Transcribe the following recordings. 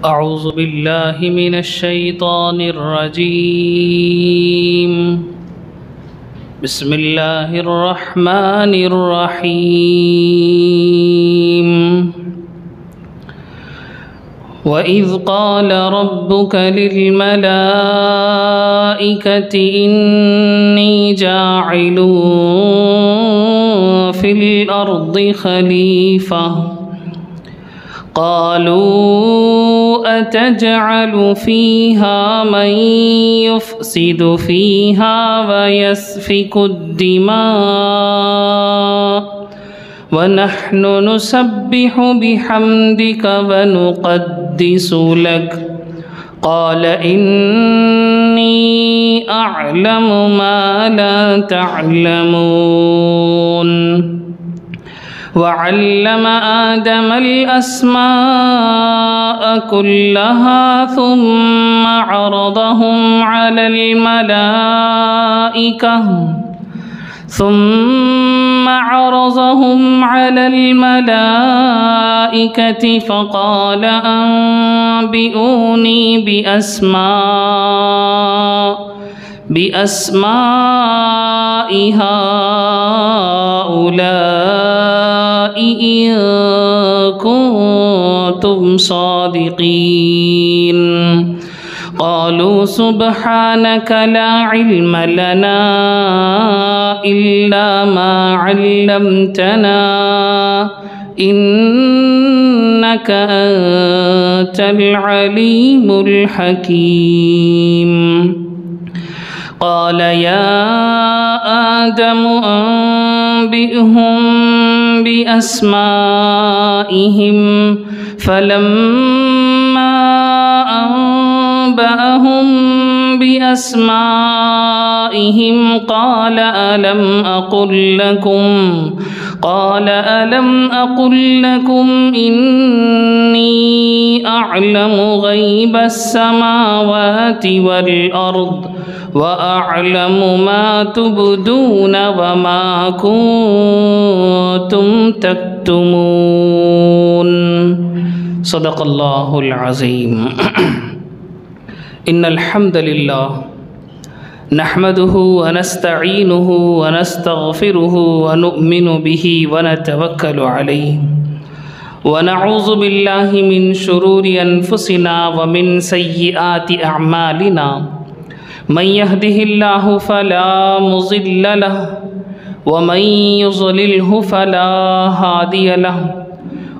أعوذ بالله من الشيطان الرجيم. بسم الله الرحمن الرحيم. وإذ قال ربك للملائكة إني جاعل في الأرض خليفة قالوا أتجعل فيها من يفسد فيها ويسفك الدماء ونحن نسبح بحمدك ونقدس لك قال إني أعلم ما لا تعلمون. وعلم آدم الأسماء كلها ثم عرضهم على الملائكة فقال أنبئوني بأسماء هؤلاء إن كنتم صادقين. قالوا سبحانك لا علم لنا إلا ما علمتنا إنك أنت العليم الحكيم. قال يا آدم أنبئهم بأسمائهم فلما أنبأهم بأسمائهم قال ألم أقل لكم إني أعلم غيب السماوات والأرض وأعلم ما تبدون وما كنتم تكتمون. صدق الله العظيم. إن الحمد لله نحمده ونستعينه ونستغفره ونؤمن به ونتوكل عليه ونعوذ بالله من شرور أنفسنا ومن سيئات أعمالنا. من يهده الله فلا مضل له ومن يضلله فلا هادي له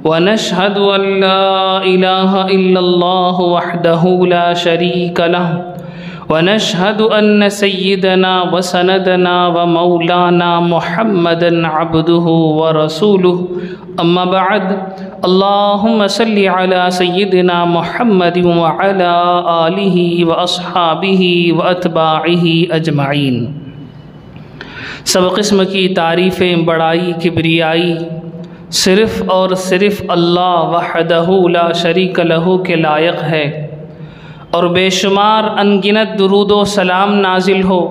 ونشهد أن لا إله إلا الله وحده لا شريك له ونشهد أن سيدنا وسندنا ومولانا محمدا عبده ورسوله. أما بعد اللهم صل على سيدنا محمد وعلى آله وأصحابه وأتباعه أجمعین. سب قسم کی تعریفیں، بڑائی، کبریائی صرف اور صرف اللہ وحدہ لا شریک لہ کے لائق ہے، اور بے شمار انگنت درود و سلام نازل ہو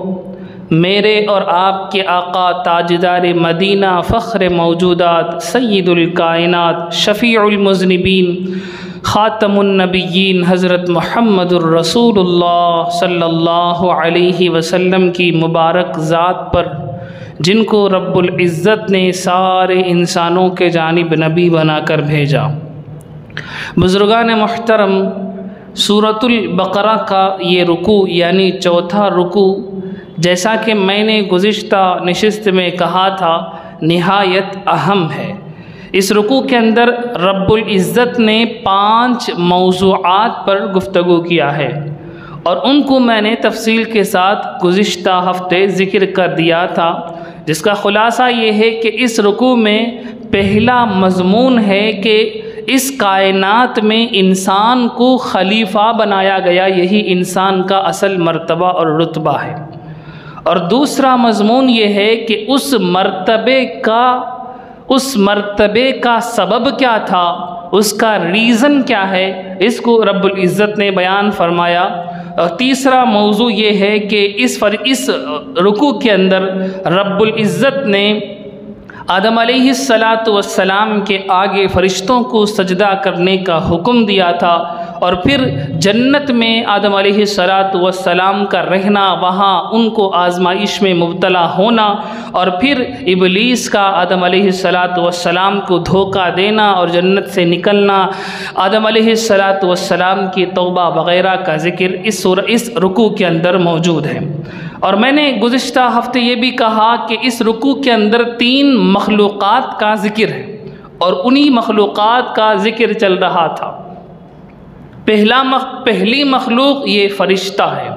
میرے اور آپ کے آقا تاجدار مدینہ، فخر موجودات، سید الکائنات، شفیع المذنبین، خاتم النبیین حضرت محمد الرسول اللہ صلی اللہ علیہ وسلم کی مبارک ذات پر، جن کو رب العزت نے سارے انسانوں کے جانب نبی بنا کر بھیجا. بزرگان محترم، سورۃ البقرہ کا یہ رکوع یعنی چوتھا رکوع، جیسا کہ میں نے گزشتہ نشست میں کہا تھا، نہایت اہم ہے. اس رکوع کے اندر رب العزت نے 5 موضوعات پر گفتگو کیا ہے، اور ان کو میں نے تفصیل کے ساتھ گزشتہ ہفتے ذکر کر دیا تھا، جس کا خلاصہ یہ ہے کہ اس رکوع میں پہلا مضمون ہے کہ اس کائنات میں انسان کو خلیفہ بنایا گیا، یہی انسان کا اصل مرتبہ اور رتبہ ہے. اور دوسرا مضمون یہ ہے کہ اس مرتبے کا سبب کیا تھا، اس کا ریزن کیا ہے، اس کو رب العزت نے بیان فرمایا. اور تیسرا موضوع یہ ہے کہ اس رکوع کے اندر رب العزت نے آدم علیہ السلام کے آگے فرشتوں کو سجدہ کرنے کا حکم دیا تھا، اور پھر جنت میں آدم علیہ السلام کا رہنا، وہاں ان کو آزمائش میں مبتلا ہونا، اور پھر ابلیس کا آدم علیہ السلام کو دھوکہ دینا اور جنت سے نکلنا، آدم علیہ السلام کی توبہ وغیرہ کا ذکر اس رکوع کے اندر موجود ہے۔ اور میں نے گزشتہ ہفتے یہ بھی کہا کہ اس رکوع کے اندر 3 مخلوقات کا ذکر ہے، اور انہی مخلوقات کا ذکر چل رہا تھا۔ پہلی مخلوق یہ فرشتہ ہے۔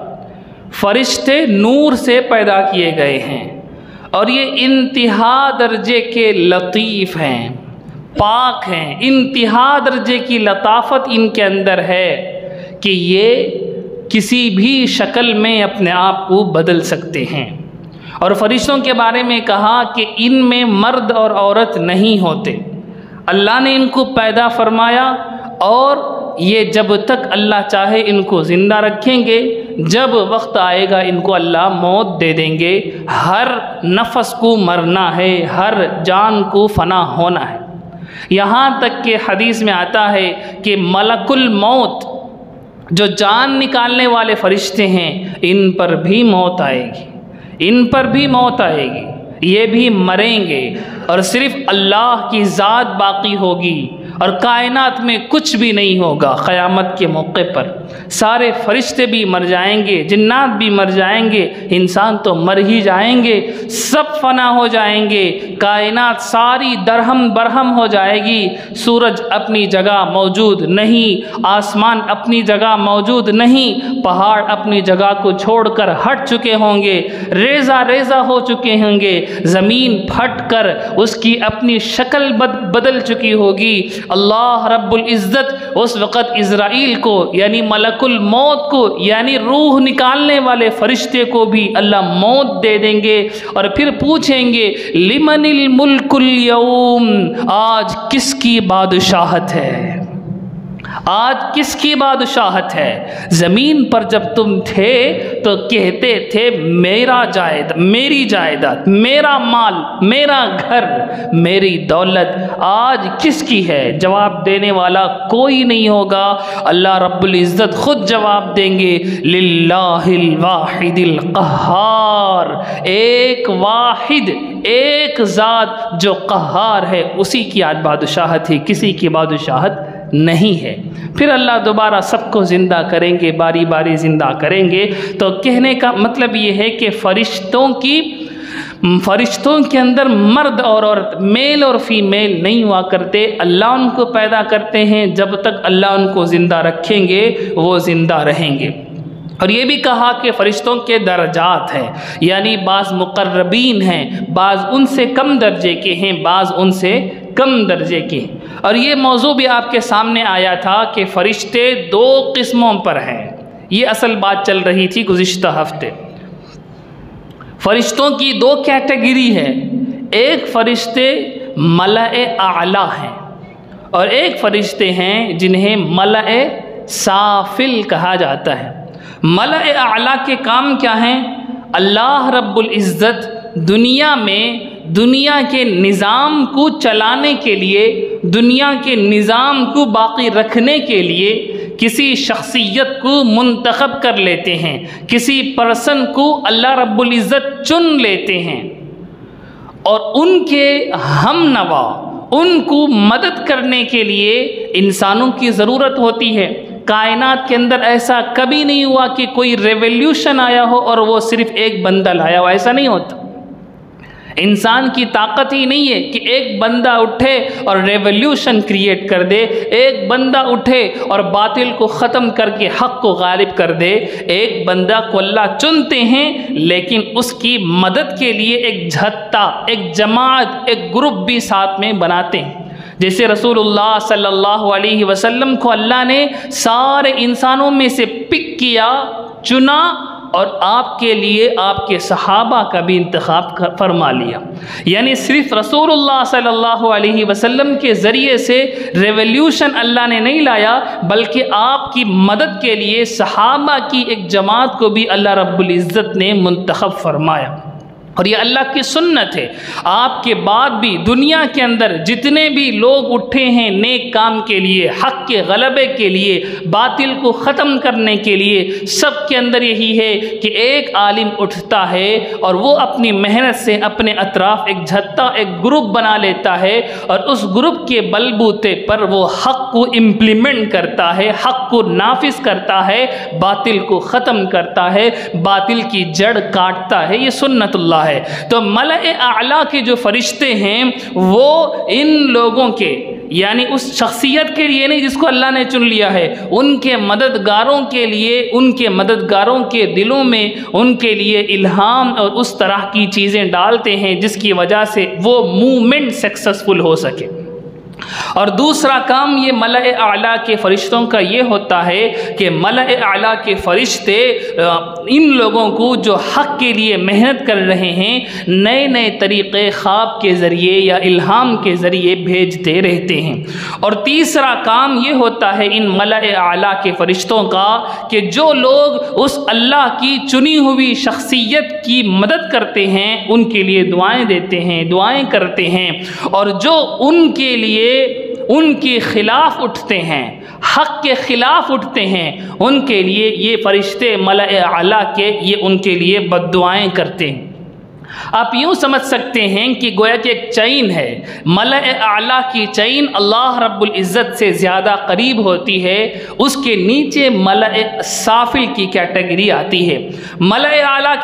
فرشتے نور سے پیدا کیے گئے ہیں، اور یہ انتہا درجے کے لطیف ہیں، پاک ہیں، انتہا درجے کی لطافت ان کے اندر ہے کہ یہ کسی بھی شکل میں اپنے آپ کو بدل سکتے ہیں۔ اور فرشتوں کے بارے میں کہا کہ ان میں مرد اور عورت نہیں ہوتے، اللہ نے ان کو پیدا فرمایا، اور یہ جب تک اللہ چاہے ان کو زندہ رکھیں گے، جب وقت آئے گا ان کو اللہ موت دے دیں گے۔ ہر نفس کو مرنا ہے، ہر جان کو فنا ہونا ہے۔ یہاں تک کہ حدیث میں آتا ہے کہ ملک الموت جو جان نکالنے والے فرشتے ہیں، ان پر بھی موت آئے گی، ان پر بھی موت آئے گی، یہ بھی مریں گے، اور صرف اللہ کی ذات باقی ہوگی، اور کائنات میں کچھ بھی نہیں ہوگا۔ قیامت کے موقع پر سارے فرشتے بھی مر جائیں گے، جنات بھی مر جائیں گے، انسان تو مر ہی جائیں گے، سب فنا ہو جائیں گے، کائنات ساری درہم برہم ہو جائے گی، سورج اپنی جگہ موجود نہیں، آسمان اپنی جگہ موجود نہیں، پہاڑ اپنی جگہ کو چھوڑ کر ہٹ چکے ہوں گے، ریزہ ریزہ ہو چکے ہوں گے، زمین پھٹ کر اس کی اپنی شکل بدل چکی ہوگی۔ اللہ رب العزت اس وقت اسرائیل کو، یعنی ملک الموت کو، یعنی روح نکالنے والے فرشتے کو بھی اللہ موت دے دیں گے، اور پھر پوچھیں گے لمن الملک اليوم، آج کس کی بادشاہت ہے، آج کس کی بادشاہت ہے؟ زمین پر جب تم تھے تو کہتے تھے میرا جائیداد، میری جائیداد، میرا مال، میرا گھر، میری دولت، آج کس کی ہے؟ جواب دینے والا کوئی نہیں ہوگا، اللہ رب العزت خود جواب دیں گے للہ الواحد القہار، ایک واحد، ایک ذات جو قہار ہے، اسی کی آج بادشاہت ہے، کسی کی بادشاہت نہیں ہے۔ پھر اللہ دوبارہ سب کو زندہ کریں گے، باری باری زندہ کریں گے۔ تو کہنے کا مطلب یہ ہے کہ فرشتوں کے اندر مرد اور عورت، میل اور فیمیل نہیں ہوا کرتے، اللہ ان کو پیدا کرتے ہیں، جب تک اللہ ان کو زندہ رکھیں گے وہ زندہ رہیں گے۔ اور یہ بھی کہا کہ فرشتوں کے درجات ہیں، یعنی بعض مقربین ہیں، بعض ان سے کم درجے کے ہیں، بعض ان سے کم درجے کے ہیں۔ اور یہ موضوع بھی آپ کے سامنے آیا تھا کہ فرشتے 2 قسموں پر ہیں، یہ اصل بات چل رہی تھی گزشتہ ہفتے۔ فرشتوں کی 2 کیٹیگری ہے، ایک فرشتے ملأ اعلیٰ ہیں، اور ایک فرشتے ہیں جنہیں ملأ سافل کہا جاتا ہے۔ ملأ اعلیٰ کے کام کیا ہیں؟ اللہ رب العزت دنیا میں دنیا کے نظام کو چلانے کے لیے، دنیا کے نظام کو باقی رکھنے کے لیے کسی شخصیت کو منتخب کر لیتے ہیں، کسی پرسن کو اللہ رب العزت چن لیتے ہیں، اور ان کے ہم نوا، ان کو مدد کرنے کے لیے انسانوں کی ضرورت ہوتی ہے۔ کائنات کے اندر ایسا کبھی نہیں ہوا کہ کوئی ریولیوشن آیا ہو اور وہ صرف ایک بندہ لایا ہو، ایسا نہیں ہوتا۔ انسان کی طاقت ہی نہیں ہے کہ ایک بندہ اٹھے اور ریولیوشن کریٹ کر دے، ایک بندہ اٹھے اور باطل کو ختم کر کے حق کو غالب کر دے۔ ایک بندہ کو اللہ چنتے ہیں، لیکن اس کی مدد کے لیے ایک جھتہ، ایک جماعت، ایک گروپ بھی ساتھ میں بناتے ہیں۔ جیسے رسول اللہ صلی اللہ علیہ وسلم کو اللہ نے سارے انسانوں میں سے پک کیا، چنا، اور آپ کے لیے آپ کے صحابہ کا بھی انتخاب فرما لیا۔ یعنی صرف رسول اللہ صلی اللہ علیہ وسلم کے ذریعے سے ریولیوشن اللہ نے نہیں لایا، بلکہ آپ کی مدد کے لیے صحابہ کی ایک جماعت کو بھی اللہ رب العزت نے منتخب فرمایا۔ اور یہ اللہ کی سنت ہے۔ آپ کے بعد بھی دنیا کے اندر جتنے بھی لوگ اٹھے ہیں نیک کام کے لیے، حق کے غلبے کے لیے، باطل کو ختم کرنے کے لیے، سب کے اندر یہی ہے کہ ایک عالم اٹھتا ہے اور وہ اپنی محنت سے اپنے اطراف ایک جھتہ، ایک گروپ بنا لیتا ہے، اور اس گروپ کے بلبوتے پر وہ حق کو امپلیمنٹ کرتا ہے، حق کو نافذ کرتا ہے، باطل کو ختم کرتا ہے، باطل کی جڑ کاٹتا ہے۔ یہ سنت اللہ ہے۔ تو ملأ اعلیٰ کے جو فرشتے ہیں وہ ان لوگوں کے، یعنی اس شخصیت کے لیے نہیں جس کو اللہ نے چن لیا ہے، ان کے مددگاروں کے لیے، ان کے مددگاروں کے دلوں میں ان کے لیے الہام اور اس طرح کی چیزیں ڈالتے ہیں جس کی وجہ سے وہ موومنٹ سکسسفل ہو سکے۔ اور دوسرا کام یہ ملأ اعلیٰ کے فرشتوں کا یہ ہوتا ہے کہ ملأ اعلیٰ کے فرشتے ان لوگوں کو جو حق کے لیے محنت کر رہے ہیں نئے نئے طریقے خواب کے ذریعے یا الہام کے ذریعے بھیجتے رہتے ہیں۔ اور تیسرا کام یہ ہوتا ہے ان ملأ اعلیٰ کے فرشتوں کا کہ جو لوگ اس اللہ کی چنی ہوئی شخصیت کی مدد کرتے ہیں ان کے لیے دعائیں دیتے ہیں، دعائیں کرتے ہیں، اور جو ان کے لیے ان کے خلاف اٹھتے ہیں، حق کے خلاف اٹھتے ہیں، ان کے لیے یہ فرشتے ملأ اعلیٰ کے یہ ان کے لیے بد دعائیں کرتے ہیں۔ آپ یوں سمجھ سکتے ہیں کہ گویا کہ ایک چین ہے، ملأ اعلیٰ کی چین اللہ رب العزت سے زیادہ قریب ہوتی ہے، اس کے نیچے ملأ سافل کی کیٹیگری آتی ہے۔ ملأ اعلیٰ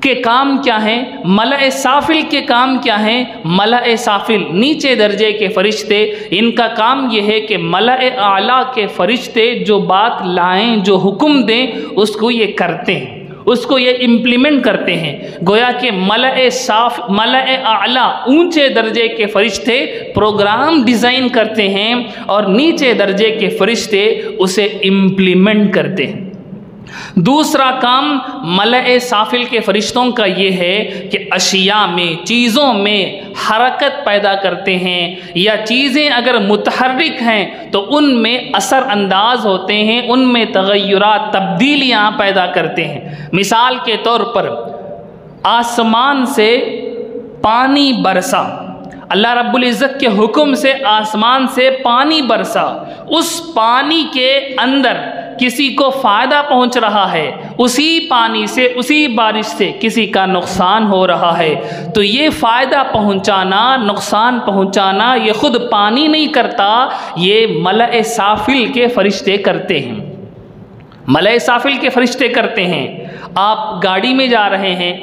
کے کام کیا ہیں؟ ملأ سافل کے کام کیا ہیں؟ ملأ سافل نیچے درجے کے فرشتے، ان کا کام یہ ہے کہ ملأ اعلیٰ کے فرشتے جو بات لائیں، جو حکم دیں، اس کو یہ کرتے ہیں، اس کو یہ امپلیمنٹ کرتے ہیں۔ گویا کہ ملأ اعلیٰ اونچے درجے کے فرشتے پروگرام ڈیزائن کرتے ہیں اور نیچے درجے کے فرشتے اسے امپلیمنٹ کرتے ہیں۔ دوسرا کام ملأ سافل کے فرشتوں کا یہ ہے کہ اشیاء میں، چیزوں میں حرکت پیدا کرتے ہیں، یا چیزیں اگر متحرک ہیں تو ان میں اثر انداز ہوتے ہیں، ان میں تغیرات، تبدیلیاں پیدا کرتے ہیں۔ مثال کے طور پر آسمان سے پانی برسا، اللہ رب العزت کے حکم سے آسمان سے پانی برسا، اس پانی کے اندر کسی کو فائدہ پہنچ رہا ہے، اسی پانی سے، اسی بارش سے کسی کا نقصان ہو رہا ہے، تو یہ فائدہ پہنچانا، نقصان پہنچانا یہ خود پانی نہیں کرتا، یہ ملأ سافل کے فرشتے کرتے ہیں۔ ملأ سافل کے فرشتے کرتے ہیں۔ آپ گاڑی میں جا رہے ہیں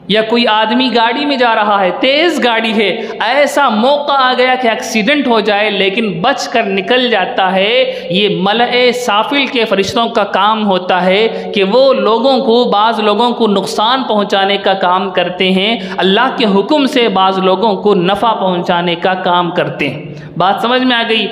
یا کوئی آدمی گاڑی میں جا رہا ہے، تیز گاڑی ہے، ایسا موقع آ گیا کہ ایکسیڈنٹ ہو جائے لیکن بچ کر نکل جاتا ہے، یہ ملأ سافل کے فرشتوں کا کام ہوتا ہے کہ وہ لوگوں کو، بعض لوگوں کو نقصان پہنچانے کا کام کرتے ہیں، اللہ کے حکم سے بعض لوگوں کو نفع پہنچانے کا کام کرتے ہیں۔ بات سمجھ میں آ گئی؟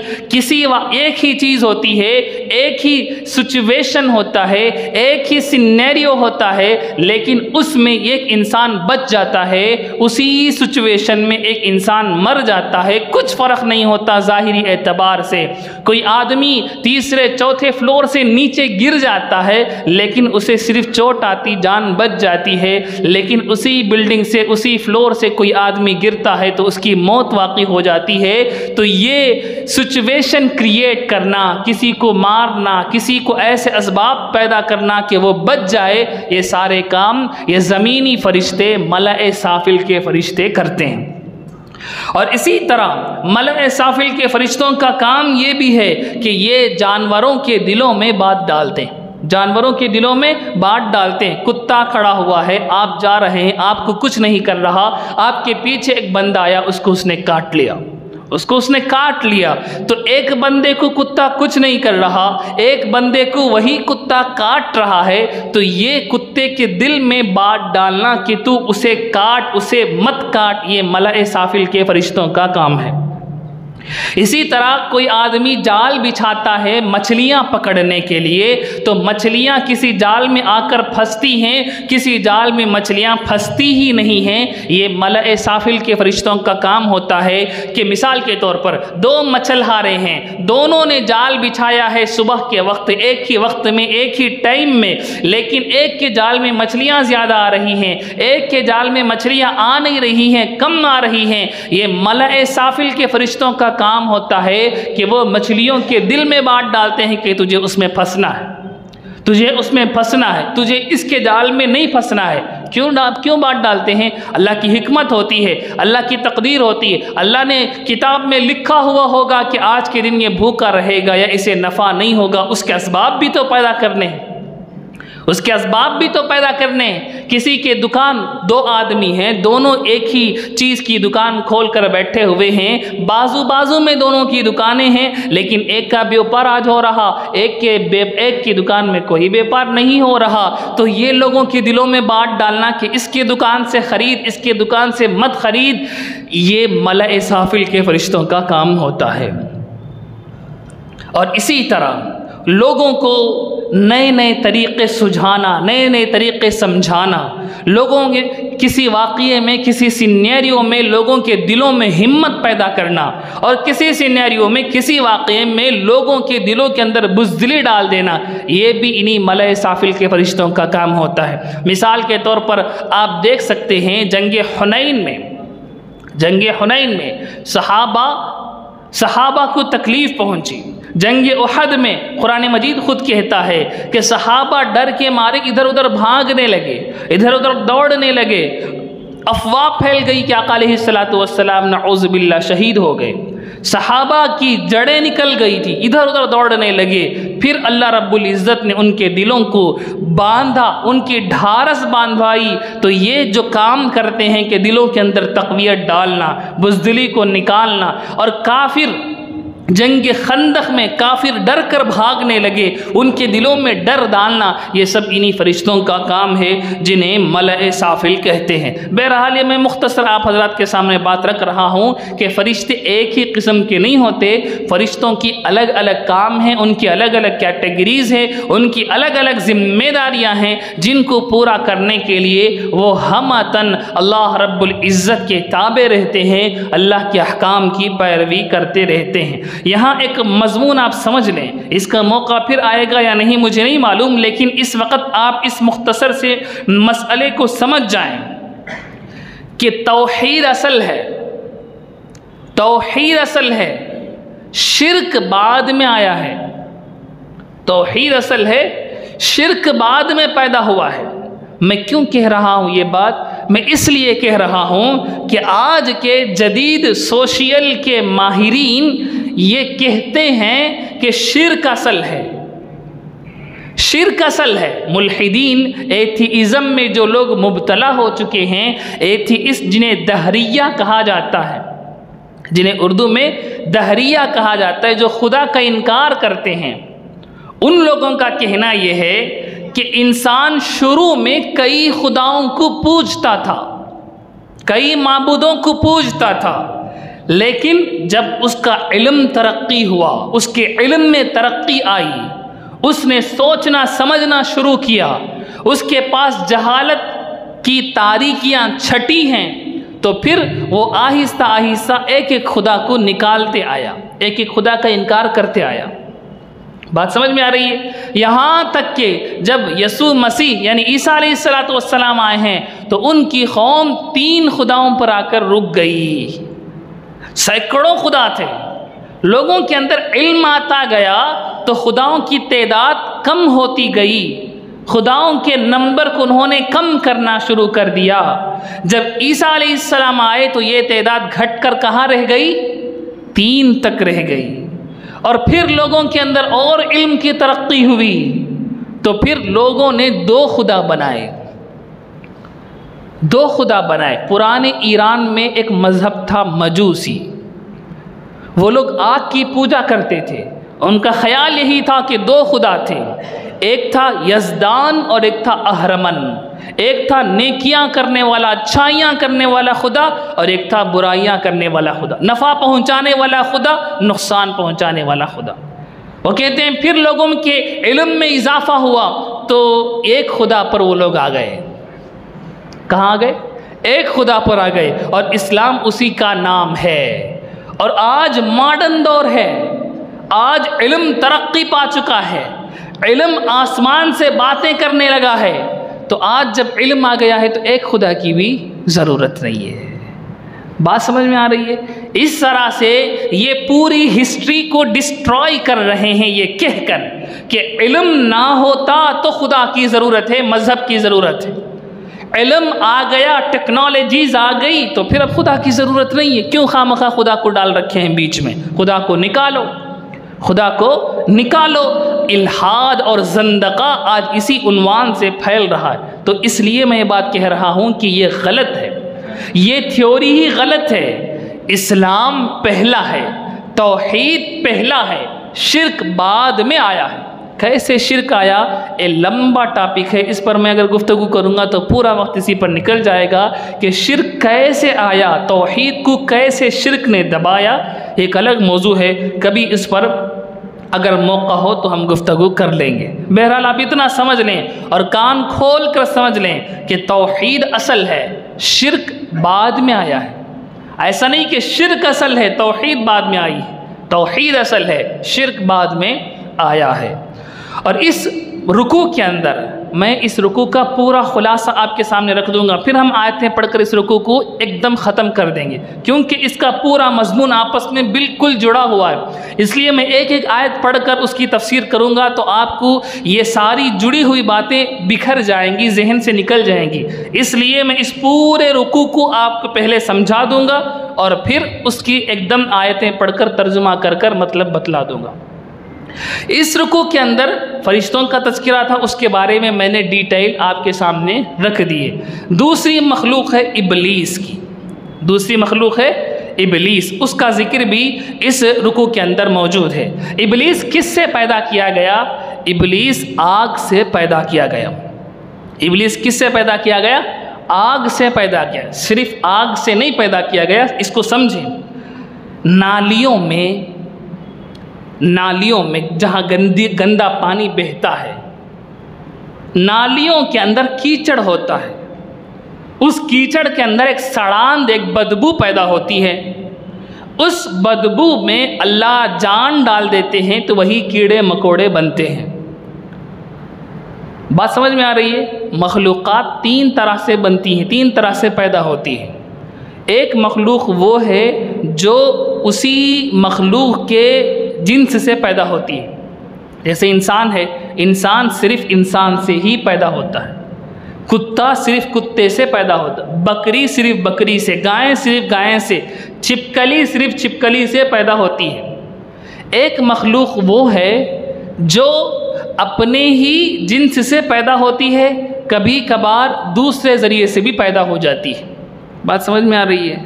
ایک ہی چیز ہوتی ہے، ایک ہی سچویشن ہوتا ہے، ایک ہی سینیریو ہوتا ہے، لیکن اس میں ایک انسان بچ جاتا ہے، اسی سچویشن میں ایک انسان مر جاتا ہے، کچھ فرق نہیں ہوتا ظاہری اعتبار سے۔ کوئی آدمی تیسرے چوتھے فلور سے نیچے گر جاتا ہے لیکن اسے صرف چوٹ آتی، جان بچ جاتی ہے، لیکن اسی بلڈنگ سے، اسی فلور سے کوئی آدمی گرتا ہے تو اس کی موت واقع ہو جاتی ہے۔ تو یہ سچویشن کریٹ کرنا، کسی کو مارنا، کسی کو ایسے اسباب پیدا کرنا کہ وہ بچ جائے، یہ سارے کام یہ زمینی فرشتے ملأ سافل کے فرشتے کرتے ہیں۔ اور اسی طرح ملأ سافل کے فرشتوں کا کام یہ بھی ہے کہ یہ جانوروں کے دلوں میں بات ڈالتے ہیں، جانوروں کے دلوں میں بات ڈالتے ہیں۔ کتا کھڑا ہوا ہے، آپ جا رہے ہیں، آپ کو کچھ نہیں کر رہا، آپ کے پیچھے ایک بندہ آیا، اس کو اس نے کاٹ لیا، تو ایک بندے کو کتا کچھ نہیں کر رہا، ایک بندے کو وہی کتا کاٹ رہا ہے، تو یہ کتے کے دل میں بات ڈالنا کہ تو اسے کاٹ، اسے مت کاٹ، یہ ملأ سافل کے فرشتوں کا کام ہے۔ اسی طرح کوئی آدمی جال بچھاتا ہے مچھلیاں پکڑنے کے لیے، تو مچھلیاں کسی جال میں آ کر پھنستی ہیں، کسی جال میں مچھلیاں پھنستی ہی نہیں ہیں۔ یہ ملأ سافل کے فرشتوں کا کام ہوتا ہے کہ مثال کے طور پر دو مچھلہارے ہیں، دونوں نے جال بچھایا ہے صبح کے وقت، ایک ہی وقت میں، ایک ہی ٹائم میں، لیکن ایک کے جال میں مچھلیاں زیادہ آ رہی ہیں، ایک کے جال میں مچھلیاں آ نہیں رہی ہیں، کم آ رہی ہیں۔ یہ ملأ سافل کے فرشتوں کا کام ہوتا ہے کہ وہ مچھلیوں کے دل میں بات ڈالتے ہیں کہ تجھے اس میں پھنسنا ہے، تجھے اس میں پھنسنا ہے، تجھے اس کے جال میں نہیں پھنسنا ہے۔ کیوں بات ڈالتے ہیں؟ اللہ کی حکمت ہوتی ہے، اللہ کی تقدیر ہوتی ہے۔ اللہ نے کتاب میں لکھا ہوا ہوگا کہ آج کے دن یہ بھوکا رہے گا یا اسے نفع نہیں ہوگا، اس کے اسباب بھی تو پیدا کرنے ہیں، اس کے اسباب بھی تو پیدا کرنے ہیں۔ کسی کے دکان، دو آدمی ہیں، دونوں ایک ہی چیز کی دکان کھول کر بیٹھے ہوئے ہیں، بازو میں دونوں کی دکانیں ہیں، لیکن ایک کا بیوپار آج ہو رہا، ایک کی دکان میں کوئی بیوپار نہیں ہو رہا۔ تو یہ لوگوں کے دلوں میں بات ڈالنا کہ اس کے دکان سے خرید، اس کے دکان سے مت خرید، یہ ملأ سافل کے فرشتوں کا کام ہوتا ہے۔ اور اسی طرح لوگوں کو نئے نئے طریقے سجھانا، نئے نئے طریقے سمجھانا، لوگوں کے کسی واقعے میں، کسی سینیریو میں لوگوں کے دلوں میں ہمت پیدا کرنا، اور کسی سینیریو میں، کسی واقعے میں لوگوں کے دلوں کے اندر بزدلی ڈال دینا، یہ بھی انہی ملأ سافل کے فرشتوں کا کام ہوتا ہے۔ مثال کے طور پر آپ دیکھ سکتے ہیں جنگ حنین میں صحابہ کو تکلیف پہنچی۔ جنگ احد میں قرآن مجید خود کہتا ہے کہ صحابہ ڈر کے مارے ادھر ادھر بھاگنے لگے، ادھر ادھر دوڑنے لگے، افواہ پھیل گئی کہ آقا علیہ السلام نعوذ باللہ شہید ہو گئے، صحابہ کی جڑیں نکل گئی تھی، ادھر ادھر دوڑنے لگے۔ پھر اللہ رب العزت نے ان کے دلوں کو باندھا، ان کی ڈھارس باندھوائی۔ تو یہ جو کام کرتے ہیں کہ دلوں کے اندر تقویت ڈالنا، بزدلی کو نکالنا، اور کافر جنگ خندق میں کافر ڈر کر بھاگنے لگے، ان کے دلوں میں ڈر ڈالنا، یہ سب انہی فرشتوں کا کام ہے جنہیں ملأ سافل کہتے ہیں۔ بہرحال یہ میں مختصر آپ حضرات کے سامنے بات رکھ رہا ہوں کہ فرشتے ایک ہی قسم کے نہیں ہوتے، فرشتوں کی الگ الگ کام ہیں، ان کی الگ الگ کیٹیگریز ہیں، ان کی الگ الگ ذمہ داریاں ہیں، جن کو پورا کرنے کے لیے وہ ہمتاً اللہ رب العزت کے تابع رہتے ہیں، اللہ کے احکام کی پیروی کرتے رہتے ہیں۔ یہاں ایک مضمون آپ سمجھ لیں، اس کا موقع پھر آئے گا یا نہیں مجھے نہیں معلوم، لیکن اس وقت آپ اس مختصر سے مسئلے کو سمجھ جائیں کہ توحید اصل ہے، توحید اصل ہے، شرک بعد میں آیا ہے۔ توحید اصل ہے، شرک بعد میں پیدا ہوا ہے۔ میں کیوں کہہ رہا ہوں یہ بات؟ میں اس لیے کہہ رہا ہوں کہ آج کے جدید سوشل کے ماہرین یہ کہتے ہیں کہ شرک اصل ہے، شرک اصل ہے۔ ملحدین، ایتھیزم میں جو لوگ مبتلا ہو چکے ہیں، ایتھیسٹ جنہیں دہریہ کہا جاتا ہے، جنہیں اردو میں دہریہ کہا جاتا ہے، جو خدا کا انکار کرتے ہیں، ان لوگوں کا کہنا یہ ہے کہ انسان شروع میں کئی خداؤں کو پوجتا تھا، کئی معبودوں کو پوجتا تھا، لیکن جب اس کا علم ترقی ہوا، اس کے علم میں ترقی آئی، اس نے سوچنا سمجھنا شروع کیا، اس کے پاس جہالت کی تاریکیاں چھٹی ہیں، تو پھر وہ آہستہ آہستہ ایک ایک خدا کو نکالتے آیا، ایک ایک خدا کا انکار کرتے آیا۔ بات سمجھ میں آ رہی ہے؟ یہاں تک کہ جب یسوع مسیح یعنی عیسیٰ علیہ السلام آئے ہیں تو ان کی قوم 3 خداؤں پر آ کر رک گئی۔ سینکڑوں خدا تھے، لوگوں کے اندر علم آتا گیا تو خداؤں کی تعداد کم ہوتی گئی، خداؤں کے نمبر کو انہوں نے کم کرنا شروع کر دیا۔ جب عیسیٰ علیہ السلام آئے تو یہ تعداد گھٹ کر کہاں رہ گئی؟ 3 تک رہ گئی۔ اور پھر لوگوں کے اندر اور علم کی ترقی ہوئی تو پھر لوگوں نے 2 خدا بنائے، 2 خدا بنائے۔ پرانے ایران میں ایک مذہب تھا مجوسی، وہ لوگ آگ کی پوجا کرتے تھے، ان کا خیال یہی تھا کہ 2 خدا تھے، ایک تھا یزدان اور ایک تھا اہرمن، ایک تھا نیکیاں کرنے والا، اچھائیاں کرنے والا خدا، اور ایک تھا برائیاں کرنے والا خدا، نفع پہنچانے والا خدا، نقصان پہنچانے والا خدا۔ وہ کہتے ہیں پھر لوگوں کے علم میں اضافہ ہوا تو ایک خدا پر وہ لوگ آ گئے۔ کہاں آ گئے؟ ایک خدا پر آ گئے، اور اسلام اسی کا نام ہے۔ اور آج ماڈرن دور ہے، آج علم ترقی پا چکا ہے، علم آسمان سے باتیں کرنے لگا ہے، تو آج جب علم آ گیا ہے تو ایک خدا کی بھی ضرورت نہیں ہے۔ بات سمجھ میں آ رہی ہے؟ اس طرح سے یہ پوری ہسٹری کو ڈسٹرائی کر رہے ہیں یہ کہہ کر کہ علم نہ ہوتا تو خدا کی ضرورت ہے، مذہب کی ضرورت ہے۔ علم آ گیا، ٹیکنالوجیز آ گئی تو پھر اب خدا کی ضرورت نہیں ہے۔ کیوں خواہ خدا کو ڈال رکھے ہیں بیچ میں؟ خدا کو نکالو، خدا کو نکالو۔ الحاد اور زندقہ آج اسی عنوان سے پھیل رہا ہے، تو اس لیے میں یہ بات کہہ رہا ہوں کہ یہ غلط ہے، یہ تھیوری ہی غلط ہے۔ اسلام پہلا ہے، توحید پہلا ہے، شرک بعد میں آیا ہے۔ کیسے شرک آیا؟ یہ لمبا ٹاپک ہے، اس پر میں اگر گفتگو کروں گا تو پورا وقت اسی پر نکل جائے گا کہ شرک کیسے آیا، توحید کو کیسے شرک نے دبایا، ایک الگ موضوع ہے۔ کبھی اس پر اگر موقع ہو تو ہم گفتگو کر لیں گے۔ بہرحال آپ اتنا سمجھ لیں اور کان کھول کر سمجھ لیں کہ توحید اصل ہے، شرک بعد میں آیا ہے۔ ایسا نہیں کہ شرک اصل ہے توحید بعد میں آئی ہے، توحید اصل ہے، شرک بعد میں آیا ہے۔ اور اس رکوع کے اندر میں اس رکوع کا پورا خلاصہ آپ کے سامنے رکھ دوں گا، پھر ہم آیتیں پڑھ کر اس رکوع کو ایک دم ختم کر دیں گے، کیونکہ اس کا پورا مضمون آپس میں بالکل جڑا ہوا ہے۔ اس لیے میں ایک ایک آیت پڑھ کر اس کی تفسیر کروں گا تو آپ کو یہ ساری جڑی ہوئی باتیں بکھر جائیں گی، ذہن سے نکل جائیں گی۔ اس لیے میں اس پورے رکوع کو آپ کو پہلے سمجھا دوں گا اور پھر اس کی ایک دم آیتیں پڑھ کر ترجمہ کر کر مطلب بتلا دوں گا۔ اس رکوع کے اندر فرشتوں کا تذکرہ تھا، اس کے بارے میں میں نے ڈیٹیل آپ کے سامنے رکھ دیے۔ دوسری مخلوق ہے ابلیس کی، دوسری مخلوق ہے ابلیس، اس کا ذکر بھی اس رکوع کے اندر موجود ہے۔ ابلیس کس سے پیدا کیا گیا؟ ابلیس آگ سے پیدا کیا گیا۔ ابلیس کس سے پیدا کیا گیا؟ آگ سے پیدا کیا۔ صرف آگ سے نہیں پیدا کیا گیا، اس کو سمجھیں۔ نالیوں میں جہاں گندا پانی بہتا ہے، نالیوں کے اندر کیچڑ ہوتا ہے، اس کیچڑ کے اندر ایک سڑاند، ایک بدبو پیدا ہوتی ہے۔ اس بدبو میں اللہ جان ڈال دیتے ہیں تو وہی کیڑے مکوڑے بنتے ہیں۔ بات سمجھ میں آ رہی ہے؟ مخلوقات تین طرح سے بنتی ہیں، تین طرح سے پیدا ہوتی ہیں۔ ایک مخلوق وہ ہے جو اسی مخلوق کے جنس سے پیدا ہوتی ہے، جیسے انسان ہے، انسان صرف انسان سے ہی پیدا ہوتا ہے، کتا صرف کتے سے پیدا ہوتا ہے، بکری صرف بکری سے، گائے صرف گائے سے، چھپکلی صرف چھپکلی سے پیدا ہوتی ہے۔ ایک مخلوق وہ ہے جو اپنے ہی جنس سے پیدا ہوتی ہے، کبھی کبھار دوسرے ذریعے سے بھی پیدا ہو جاتی ہے۔ بات سمجھ میں آ رہی ہے؟